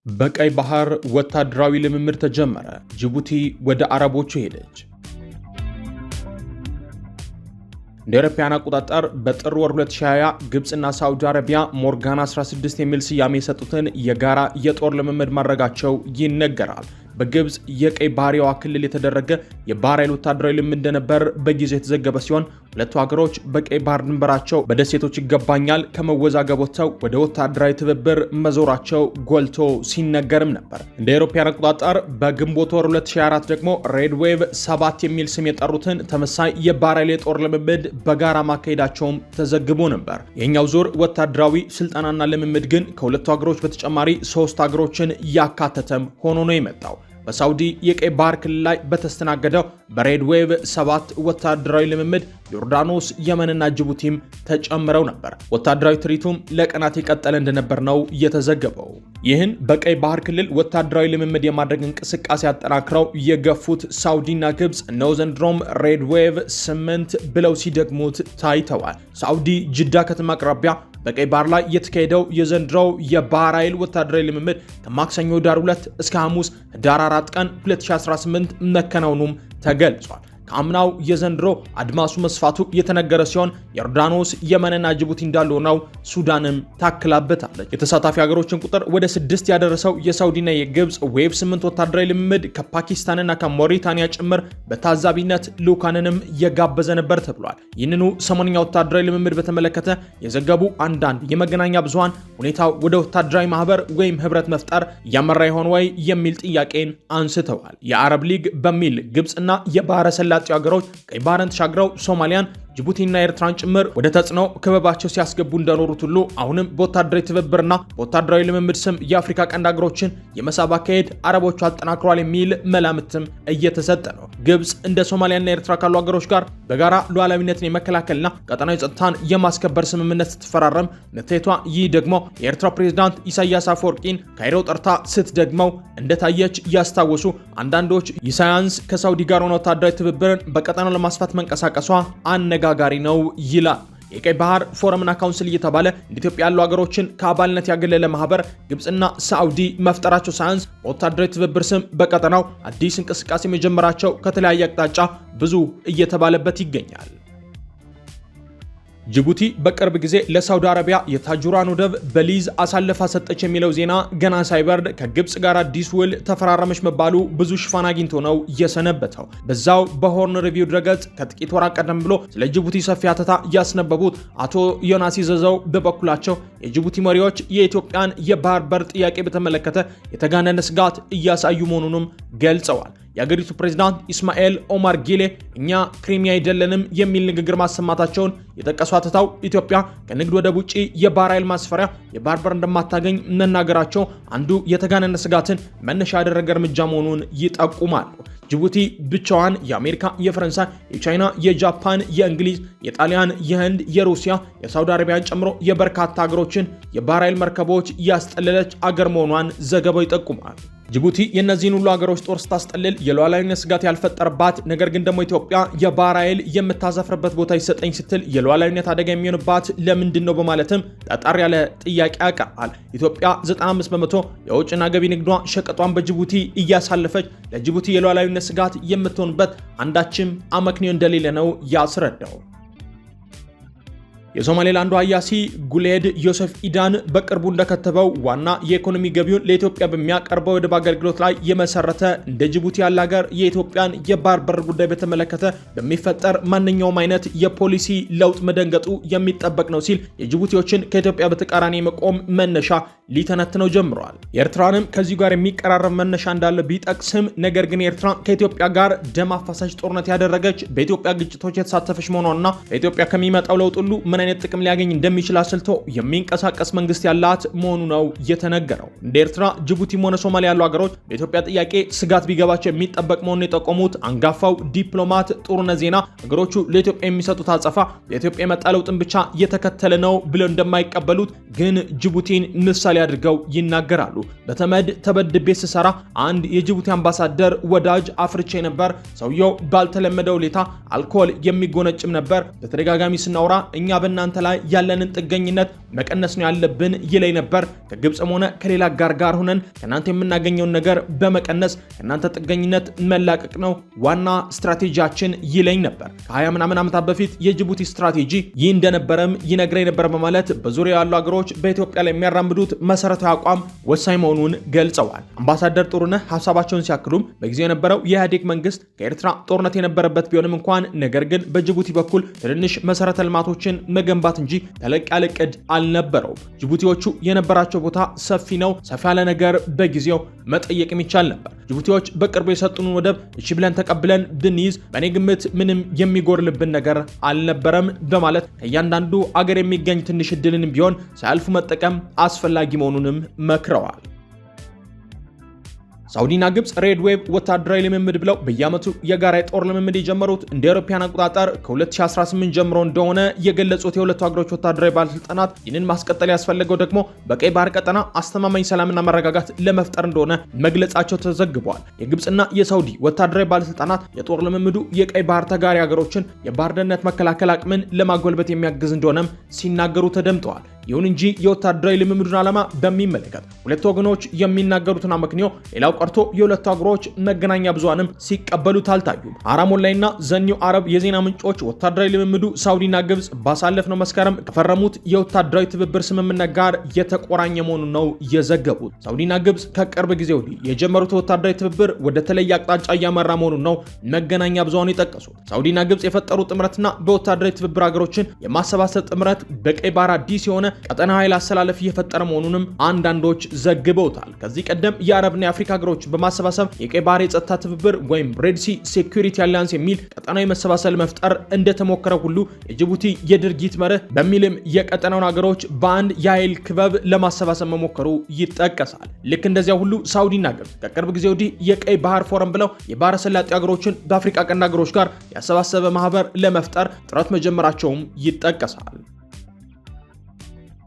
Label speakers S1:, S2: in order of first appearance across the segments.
S1: በቀይ ባህር ወታደራዊ ልምምድ ተጀመረ። ጅቡቲ ወደ አረቦቹ ሄደች። እንደ አውሮፓውያን አቆጣጠር በጥር ወር 2020 ግብጽና ሳዑዲ አረቢያ ሞርጋን 16 የሚል ስያሜ የሰጡትን የጋራ የጦር ልምምድ ማድረጋቸው ይነገራል። በግብጽ የቀይ ባህርዋ ክልል የተደረገ የባህር ኃይል ወታደራዊ ልምምድ እንደነበር በጊዜው የተዘገበ ሲሆን ሁለቱ ሀገሮች በቀይ ባህር ድንበራቸው በደሴቶች ይገባኛል ከመወዛገብ ወጥተው ወደ ወታደራዊ ትብብር መዞራቸው ጎልቶ ሲነገርም ነበር። እንደ አውሮፓውያን አቆጣጠር በግንቦት ወር 2024 ደግሞ ሬድ ዌቭ 7 የሚል ስም የጠሩትን ተመሳይ የባህር ኃይል የጦር ልምምድ በጋራ ማካሄዳቸውም ተዘግቦ ነበር። የኛው ዙር ወታደራዊ ስልጠናና ልምምድ ግን ከሁለቱ ሀገሮች በተጨማሪ 3 ሀገሮችን ያካተተም ሆኖ ነው የመጣው። በሳዑዲ የቀይ ባህር ክልል ላይ በተስተናገደው በሬድ ዌቭ 7 ወታደራዊ ልምምድ ዮርዳኖስ፣ የመንና ጅቡቲም ተጨምረው ነበር። ወታደራዊ ትርኢቱም ለቀናት የቀጠለ እንደነበር ነው የተዘገበው። ይህን በቀይ ባህር ክልል ወታደራዊ ልምምድ የማድረግ እንቅስቃሴ አጠናክረው የገፉት ሳዑዲና ግብጽ እነሆ ዘንድሮም ሬድ ዌቭ 8 ብለው ሲደግሙት ታይተዋል። ሳዑዲ ጅዳ ከተማ አቅራቢያ በቀይ ባህር ላይ የተካሄደው የዘንድሮው የባህር ኃይል ወታደራዊ ልምምድ ከማክሰኞ ዳር 2 እስከ ሐሙስ ዳር 4 ቀን 2018 መከናወኑም ተገልጿል። ከአምናው የዘንድሮ አድማሱ መስፋቱ የተነገረ ሲሆን ዮርዳኖስ፣ የመንና ጅቡቲ እንዳሉ ነው ሱዳንም ታክላበታለች። የተሳታፊ ሀገሮችን ቁጥር ወደ 6 ያደረሰው የሳዑዲና የግብጽ ዌቭ 8 ወታደራዊ ልምምድ ከፓኪስታንና ከሞሪታኒያ ጭምር በታዛቢነት ልዑካንንም የጋበዘ ነበር ተብሏል። ይህንኑ ሰሞንኛ ወታደራዊ ልምምድ በተመለከተ የዘገቡ አንዳንድ የመገናኛ ብዙሃን ሁኔታው ወደ ወታደራዊ ማህበር ወይም ህብረት መፍጠር እያመራ ይሆን ወይ የሚል ጥያቄን አንስተዋል። የአረብ ሊግ በሚል ግብጽና የባህረ ሰላጤ ሀገሮች ቀይ ባህርን ተሻግረው ሶማሊያን፣ ጅቡቲና ኤርትራን ጭምር ወደ ተጽዕኖ ክበባቸው ሲያስገቡ እንደኖሩት ሁሉ አሁንም በወታደራዊ ትብብርና በወታደራዊ ልምምድ ስም የአፍሪካ ቀንድ ሀገሮችን የመሳብ አካሄድ አረቦቹ አጠናክረዋል የሚል መላምትም እየተሰጠ ነው። ግብጽ እንደ ሶማሊያና ኤርትራ ካሉ ሀገሮች ጋር በጋራ ሉዓላዊነትን የመከላከልና ቀጠናዊ ጸጥታን የማስከበር ስምምነት ስትፈራረም ነቴቷ፣ ይህ ደግሞ የኤርትራ ፕሬዝዳንት ኢሳያስ አፈወርቂን ካይሮ ጠርታ ስትደግመው እንደታየች ያስታወሱ አንዳንዶች ኢሳያስ ከሳዑዲ ጋር ሆነ ወታደራዊ ትብብርን በቀጠናው ለማስፋት መንቀሳቀሷ አነጋጋሪ ነው ይላል። የቀይ ባህር ፎረምና ካውንስል እየተባለ እንደ ኢትዮጵያ ያሉ ሀገሮችን ከአባልነት ያገለለ ማህበር ግብጽና ሳዑዲ መፍጠራቸው ሳያንስ በወታደራዊ ትብብር ስም በቀጠናው አዲስ እንቅስቃሴ መጀመራቸው ከተለያየ አቅጣጫ ብዙ እየተባለበት ይገኛል። ጅቡቲ በቅርብ ጊዜ ለሳውዲ አረቢያ የታጁራን ወደብ በሊዝ አሳልፋ ሰጠች የሚለው ዜና ገና ሳይበርድ ከግብጽ ጋር አዲስ ውል ተፈራረመች መባሉ ብዙ ሽፋን አግኝቶ ነው የሰነበተው። በዛው በሆርን ሪቪው ድረገጽ ከጥቂት ወራት ቀደም ብሎ ስለ ጅቡቲ ሰፊ ሀተታ ያስነበቡት አቶ ዮናስ ይዘዘው በበኩላቸው የጅቡቲ መሪዎች የኢትዮጵያን የባህር በር ጥያቄ በተመለከተ የተጋነነ ስጋት እያሳዩ መሆኑንም ገልጸዋል። የአገሪቱ ፕሬዝዳንት ኢስማኤል ኦማር ጊሌ እኛ ክሪሚያ አይደለንም የሚል ንግግር ማሰማታቸውን የጠቀሱ ሀተታው ኢትዮጵያ ከንግድ ወደብ ውጪ የባህር ኃይል ማስፈሪያ የባህር በር እንደማታገኝ መናገራቸው አንዱ የተጋነነ ስጋትን መነሻ ያደረገ እርምጃ መሆኑን ይጠቁማሉ። ጅቡቲ ብቻዋን የአሜሪካ፣ የፈረንሳይ፣ የቻይና፣ የጃፓን፣ የእንግሊዝ፣ የጣሊያን፣ የህንድ፣ የሩሲያ፣ የሳውዲ አረቢያን ጨምሮ የበርካታ ሀገሮችን የባህር ኃይል መርከቦች ያስጠለለች አገር መሆኗን ዘገባው ይጠቁማል። ጅቡቲ የእነዚህን ሁሉ ሀገሮች ጦር ስታስጠልል የሉዓላዊነት ስጋት ያልፈጠረባት ነገር ግን ደግሞ ኢትዮጵያ የባህር ኃይል የምታዘፍርበት ቦታ ይሰጠኝ ስትል የሉዓላዊነት አደጋ የሚሆንባት ለምንድን ነው በማለትም ጠጣር ያለ ጥያቄ ያቀርባል። ኢትዮጵያ 95 በመቶ የውጭና ገቢ ንግዷ ሸቀጧን በጅቡቲ እያሳለፈች ለጅቡቲ የሉዓላዊነት ስጋት የምትሆንበት አንዳችም አመክንዮ እንደሌለ ነው ያስረዳው። የሶማሌላንዱ አያሲ ጉሌድ ዮሴፍ ኢዳን በቅርቡ እንደከተበው ዋና የኢኮኖሚ ገቢውን ለኢትዮጵያ በሚያቀርበው የወደብ አገልግሎት ላይ የመሰረተ እንደ ጅቡቲ ያለ ሀገር የኢትዮጵያን የባህር በር ጉዳይ በተመለከተ በሚፈጠር ማንኛውም አይነት የፖሊሲ ለውጥ መደንገጡ የሚጠበቅ ነው ሲል የጅቡቲዎችን ከኢትዮጵያ በተቃራኒ መቆም መነሻ ሊተነትነው ጀምረዋል። ኤርትራንም ከዚህ ጋር የሚቀራረብ መነሻ እንዳለ ቢጠቅስም ነገር ግን ኤርትራ ከኢትዮጵያ ጋር ደም አፋሳሽ ጦርነት ያደረገች በኢትዮጵያ ግጭቶች የተሳተፈች መሆኗና ከኢትዮጵያ ከሚመጣው ለውጥ ሁሉ ምን አይነት ጥቅም ሊያገኝ እንደሚችል አስልቶ የሚንቀሳቀስ መንግስት ያላት መሆኑ ነው የተነገረው። እንደ ኤርትራ፣ ጅቡቲም ሆነ ሶማሊያ ያሉ ሀገሮች በኢትዮጵያ ጥያቄ ስጋት ቢገባቸው የሚጠበቅ መሆኑን የጠቆሙት አንጋፋው ዲፕሎማት ጥሩነህ ዜና ሀገሮቹ ለኢትዮጵያ የሚሰጡት አጸፋ ለኢትዮጵያ የመጣ ለውጥን ብቻ እየተከተለ ነው ብለው እንደማይቀበሉት ግን ጅቡቲን ምሳሌ አድርገው ይናገራሉ። በተመድ ተበድቤ ስሰራ አንድ የጅቡቲ አምባሳደር ወዳጅ አፍርቼ ነበር። ሰውየው ባልተለመደ ሁኔታ አልኮል የሚጎነጭም ነበር። በተደጋጋሚ ስናወራ እኛ በእናንተ ላይ ያለንን ጥገኝነት መቀነስ ነው ያለብን ይለኝ ነበር። ከግብጽም ሆነ ከሌላ ጋር ሆነን ከናንተ የምናገኘውን ነገር በመቀነስ ከናንተ ጥገኝነት መላቀቅ ነው ዋና ስትራቴጂያችን ይለኝ ነበር። ከ20 ምናምን ዓመታት በፊት የጅቡቲ ስትራቴጂ ይህ እንደነበረም ይነግረኝ ነበር በማለት በዙሪያ ያሉ ሀገሮች በኢትዮጵያ ላይ የሚያራምዱት መሰረታዊ አቋም ወሳኝ መሆኑን ገልጸዋል። አምባሳደር ጥሩነህ ሀሳባቸውን ሲያክሉም በጊዜው የነበረው የኢህአዴግ መንግስት ከኤርትራ ጦርነት የነበረበት ቢሆንም እንኳን ነገር ግን በጅቡቲ በኩል ትንንሽ መሰረተ ልማቶችን መገንባት እንጂ ተለቅ ያለ ዕቅድ አልነበረውም። ጅቡቲዎቹ የነበራቸው ቦታ ሰፊ ነው። ሰፋ ያለ ነገር በጊዜው መጠየቅ የሚቻል ነበር። ጅቡቲዎች በቅርቡ የሰጡንን ወደብ እሺ ብለን ተቀብለን ብንይዝ በእኔ ግምት ምንም የሚጎርልብን ነገር አልነበረም በማለት ከእያንዳንዱ አገር የሚገኝ ትንሽ እድልን ቢሆን ሳያልፉ መጠቀም አስፈላጊ መሆኑንም መክረዋል። ሳውዲና ግብጽ ሬድ ዌቭ ወታደራዊ ልምምድ ብለው በየዓመቱ የጋራ የጦር ልምምድ የጀመሩት እንደ አውሮፓውያን አቆጣጠር ከ2018 ጀምሮ እንደሆነ የገለጹት የሁለቱ ሀገሮች ወታደራዊ ባለስልጣናት ይህንን ማስቀጠል ያስፈለገው ደግሞ በቀይ ባህር ቀጠና አስተማማኝ ሰላምና መረጋጋት ለመፍጠር እንደሆነ መግለጻቸው ተዘግቧል። የግብጽና የሳውዲ ወታደራዊ ባለስልጣናት የጦር ልምምዱ የቀይ ባህር ተጋሪ ሀገሮችን የባህር ደህንነት መከላከል አቅምን ለማጎልበት የሚያግዝ እንደሆነም ሲናገሩ ተደምጠዋል። ይሁን እንጂ የወታደራዊ ልምምዱን ዓላማ በሚመለከት ሁለቱ ወገኖች የሚናገሩትን አመክንዮ ሌላው ቀርቶ የሁለቱ ሀገሮች መገናኛ ብዙሃንም ሲቀበሉት አልታዩም። አራም ኦንላይንና ዘኒው አረብ የዜና ምንጮች ወታደራዊ ልምምዱ ሳውዲና ግብጽ ባሳለፍነው መስከረም ከፈረሙት የወታደራዊ ትብብር ስምምነት ጋር የተቆራኘ መሆኑን ነው የዘገቡት። ሳውዲና ግብጽ ከቅርብ ጊዜ ወዲህ የጀመሩት ወታደራዊ ትብብር ወደ ተለየ አቅጣጫ እያመራ መሆኑን ነው መገናኛ ብዙሃን የጠቀሱት። ሳውዲና ግብጽ የፈጠሩት ጥምረትና በወታደራዊ ትብብር ሀገሮችን የማሰባሰብ ጥምረት በቀይ ባህር አዲስ የሆነ ቀጠና ኃይል አሰላለፍ እየፈጠረ መሆኑንም አንዳንዶች ዘግበውታል። ከዚህ ቀደም የአረብና የአፍሪካ ሀገሮች በማሰባሰብ የቀይ ባህር የጸጥታ ትብብር ወይም ሬድ ሲ ሴኩሪቲ አሊያንስ የሚል ቀጠናዊ መሰባሰብ መፍጠር እንደተሞከረ ሁሉ የጅቡቲ የድርጊት መርህ በሚልም የቀጠናውን ሀገሮች በአንድ የኃይል ክበብ ለማሰባሰብ መሞከሩ ይጠቀሳል። ልክ እንደዚያ ሁሉ ሳውዲና ግብጽ ከቅርብ ጊዜ ወዲህ የቀይ ባህር ፎረም ብለው የባህረ ሰላጤ ሀገሮችን በአፍሪካ ቀንድ ሀገሮች ጋር ያሰባሰበ ማህበር ለመፍጠር ጥረት መጀመራቸውም ይጠቀሳል።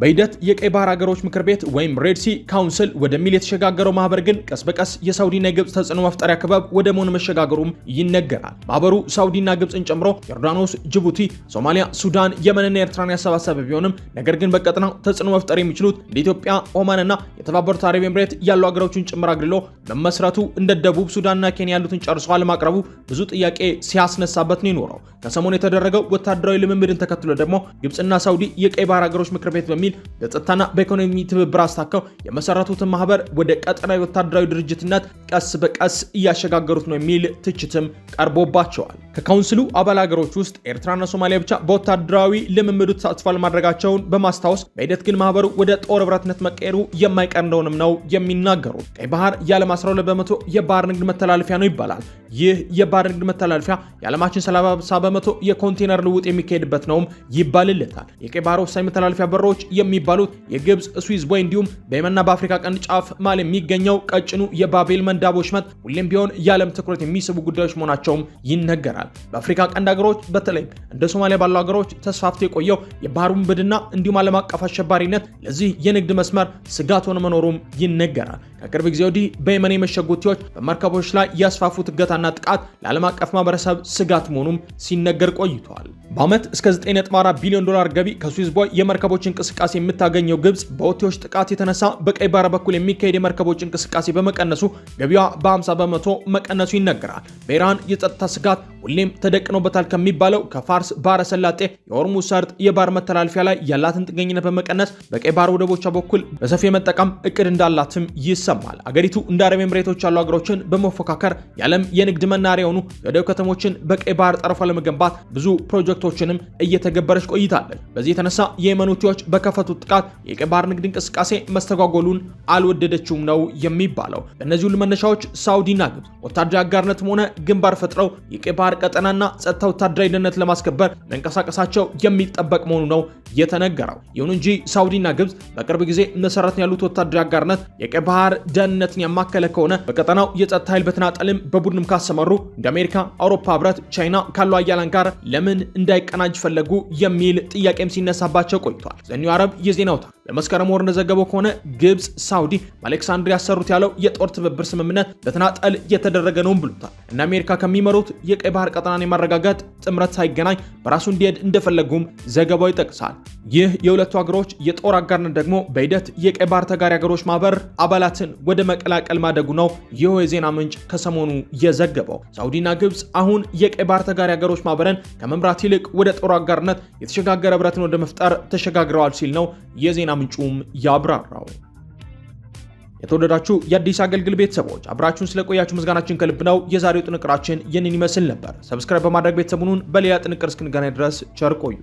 S1: በሂደት የቀይ ባህር ሀገሮች ምክር ቤት ወይም ሬድ ሲ ካውንስል ወደሚል የተሸጋገረው ማህበር ግን ቀስ በቀስ የሳውዲና የግብጽ ተጽዕኖ መፍጠሪያ ክበብ ወደ መሆን መሸጋገሩም ይነገራል። ማህበሩ ሳውዲና ግብጽን ጨምሮ ዮርዳኖስ፣ ጅቡቲ፣ ሶማሊያ፣ ሱዳን፣ የመንና ኤርትራን ያሰባሰበ ቢሆንም ነገር ግን በቀጠናው ተጽዕኖ መፍጠር የሚችሉት እንደ ኢትዮጵያ፣ ኦማንና የተባበሩት አረብ ኤምሬት ያሉ ሀገሮችን ጭምር አግልሎ መመስረቱ እንደ ደቡብ ሱዳንና ኬንያ ያሉትን ጨርሶ አለማቅረቡ ብዙ ጥያቄ ሲያስነሳበት ነው የኖረው። ከሰሞኑ የተደረገው ወታደራዊ ልምምድን ተከትሎ ደግሞ ግብጽና ሳውዲ የቀይ ባህር ሀገሮች ምክር ቤት በሚል በጸጥታና በኢኮኖሚ ትብብር አስታከው የመሰረቱትን ማህበር ወደ ቀጠናዊ ወታደራዊ ድርጅትነት ቀስ በቀስ እያሸጋገሩት ነው የሚል ትችትም ቀርቦባቸዋል። ከካውንስሉ አባል ሀገሮች ውስጥ ኤርትራና ሶማሊያ ብቻ በወታደራዊ ልምምዱ ተሳትፎ ማድረጋቸውን በማስታወስ በሂደት ግን ማህበሩ ወደ ጦር ህብረትነት መቀየሩ የማይቀር እንደሆነም ነው የሚናገሩት። ቀይ ባህር የዓለም 12% የባህር ንግድ መተላለፊያ ነው ይባላል። ይህ የባህር ንግድ መተላለፊያ የዓለማችን 30% የኮንቴነር ልውጥ የሚካሄድበት ነውም ይባልለታል። የቀይ ባህር ወሳኝ መተላለፊያ በሮች የሚባሉት የግብጽ ስዊዝ ቦይ እንዲሁም በየመንና በአፍሪካ ቀንድ ጫፍ ማል የሚገኘው ቀጭኑ የባቤል መንዳብ ወሽመጥ ሁሌም ቢሆን የዓለም ትኩረት የሚስቡ ጉዳዮች መሆናቸውም ይነገራል። በአፍሪካ ቀንድ ሀገሮች በተለይም እንደ ሶማሊያ ባሉ ሀገሮች ተስፋፍቶ የቆየው የባህር ውንብድና እንዲሁም ዓለም አቀፍ አሸባሪነት ለዚህ የንግድ መስመር ስጋት ሆኖ መኖሩም ይነገራል። ከቅርብ ጊዜ ወዲህ በየመን የመሸጉ ሁቲዎች በመርከቦች ላይ ያስፋፉት እገታና ጥቃት ለዓለም አቀፍ ማህበረሰብ ስጋት መሆኑም ሲነገር ቆይቷል። በዓመት እስከ 9.4 ቢሊዮን ዶላር ገቢ ከስዊዝ ቦይ የመርከቦች እንቅስቃሴ የምታገኘው ግብጽ በሁቲዎች ጥቃት የተነሳ በቀይ ባህር በኩል የሚካሄድ የመርከቦች እንቅስቃሴ በመቀነሱ ገቢዋ በ50% መቀነሱ ይነገራል። በኢራን የጸጥታ ስጋት ሁሌም ተደቅኖበታል ከሚባለው ከፋርስ ባህረ ሰላጤ የሆርሙዝ ሰርጥ የባህር መተላለፊያ ላይ ያላትን ጥገኝነት በመቀነስ በቀይ ባህር ወደቦቿ በኩል በሰፊ የመጠቀም እቅድ እንዳላትም ይሰማል። አገሪቱ እንደ አረብ ኤምሬቶች ያሉ ሀገሮችን በመፎካከር የዓለም የንግድ መናሪያ የሆኑ የወደብ ከተሞችን በቀይ ባህር ጠረፏ ለመገንባት ብዙ ፕሮጀክቶችንም እየተገበረች ቆይታለች። በዚህ የተነሳ የየመን ሁቲዎች በከፈቱት ጥቃት የቀይ ባህር ንግድ እንቅስቃሴ መስተጓጎሉን አልወደደችውም ነው የሚባለው። በእነዚህ ሁሉ መነሻዎች ሳውዲና ግብጽ ወታደራዊ አጋርነትም ሆነ ግንባር ፈጥረው የቀይ ባህር ቀጠናና ጸጥታ ወታደራዊ ደህንነት ለማስከበር መንቀሳቀሳቸው የሚጠበቅ መሆኑ ነው የተነገረው። ይሁን እንጂ ሳውዲና ግብጽ በቅርብ ጊዜ መሰረት ያሉት ወታደራዊ አጋርነት የቀይ ባህር ደህንነትን ያማከለ ከሆነ በቀጠናው የጸጥታ ኃይል በተናጠልም በቡድንም ካሰማሩ እንደ አሜሪካ፣ አውሮፓ ህብረት፣ ቻይና ካሉ አያላን ጋር ለምን እንዳይቀናጅ ፈለጉ የሚል ጥያቄም ሲነሳባቸው ቆይቷል። ዘኒው አረብ የዜና አውታር በመስከረም ወር እንደዘገበው ከሆነ ግብጽ ሳውዲ በአሌክሳንድሪያ ያሰሩት ያለው የጦር ትብብር ስምምነት በተናጠል የተደረገ ነውም ብሎታል። እና አሜሪካ ከሚመሩት የቀይ ባህር ባህር ቀጠናን የማረጋገጥ ጥምረት ሳይገናኝ በራሱ እንዲሄድ እንደፈለጉም ዘገባው ይጠቅሳል። ይህ የሁለቱ ሀገሮች የጦር አጋርነት ደግሞ በሂደት የቀይ ባህር ተጋሪ ሀገሮች ማህበር አባላትን ወደ መቀላቀል ማደጉ ነው ይህ የዜና ምንጭ ከሰሞኑ የዘገበው። ሳውዲና ግብጽ አሁን የቀይ ባህር ተጋሪ ሀገሮች ማህበርን ከመምራት ይልቅ ወደ ጦር አጋርነት የተሸጋገረ ህብረትን ወደ መፍጠር ተሸጋግረዋል ሲል ነው የዜና ምንጩም ያብራራው። የተወደዳችሁ የአዲስ አገልግል ቤተሰቦች አብራችሁን ስለቆያችሁ ምስጋናችን ከልብ ነው። የዛሬው ጥንቅራችን ይህንን ይመስል ነበር። ሰብስክራይብ በማድረግ ቤተሰቡን በሌላ ጥንቅር እስክንገናኝ ድረስ ቸር ቆዩ።